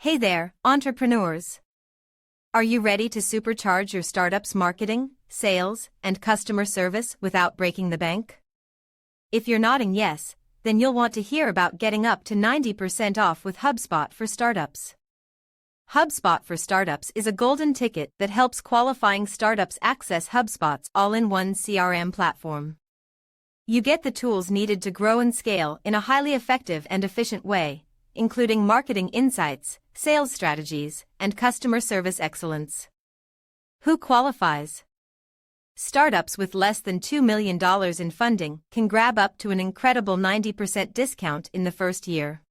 Hey there, entrepreneurs! Are you ready to supercharge your startup's marketing, sales, and customer service without breaking the bank? If you're nodding yes, then you'll want to hear about getting up to 90% off with HubSpot for Startups. HubSpot for Startups is a golden ticket that helps qualifying startups access HubSpot's all-in-one CRM platform. You get the tools needed to grow and scale in a highly effective and efficient way, including marketing insights, sales strategies, and customer service excellence. Who qualifies? Startups with less than $2 million in funding can grab up to an incredible 90% discount in the first year.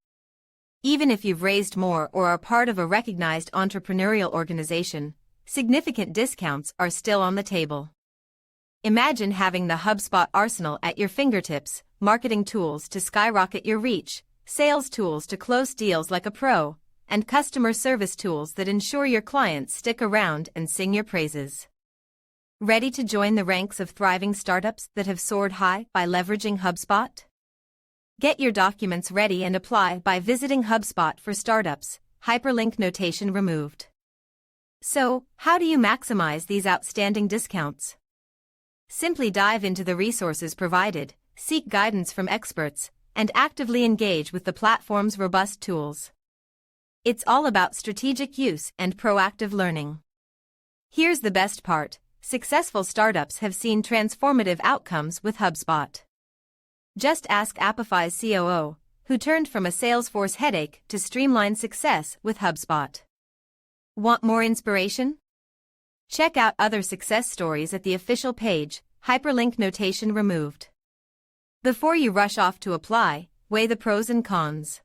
Even if you've raised more or are part of a recognized entrepreneurial organization, significant discounts are still on the table. Imagine having the HubSpot arsenal at your fingertips, marketing tools to skyrocket your reach, sales tools to close deals like a pro, and customer service tools that ensure your clients stick around and sing your praises. Ready to join the ranks of thriving startups that have soared high by leveraging HubSpot? Get your documents ready and apply by visiting HubSpot for Startups, hyperlink notation removed. So, how do you maximize these outstanding discounts? Simply dive into the resources provided, seek guidance from experts, and actively engage with the platform's robust tools. It's all about strategic use and proactive learning. Here's the best part: successful startups have seen transformative outcomes with HubSpot. Just ask Apify's COO, who turned from a Salesforce headache to streamlined success with HubSpot. Want more inspiration? Check out other success stories at the official page, hyperlink notation removed. Before you rush off to apply, weigh the pros and cons.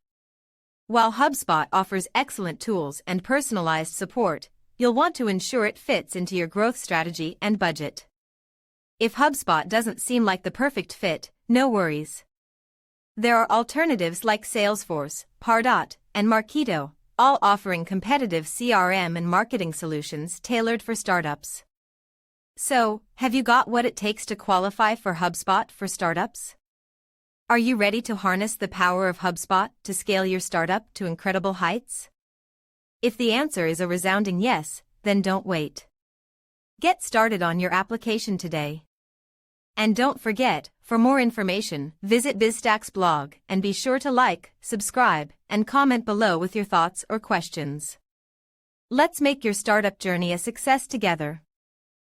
While HubSpot offers excellent tools and personalized support, you'll want to ensure it fits into your growth strategy and budget. If HubSpot doesn't seem like the perfect fit, no worries. There are alternatives like Salesforce, Pardot, and Marketo, all offering competitive CRM and marketing solutions tailored for startups. So, have you got what it takes to qualify for HubSpot for Startups? Are you ready to harness the power of HubSpot to scale your startup to incredible heights? If the answer is a resounding yes, then don't wait. Get started on your application today. And don't forget, for more information, visit BizStack's blog and be sure to like, subscribe, and comment below with your thoughts or questions. Let's make your startup journey a success together.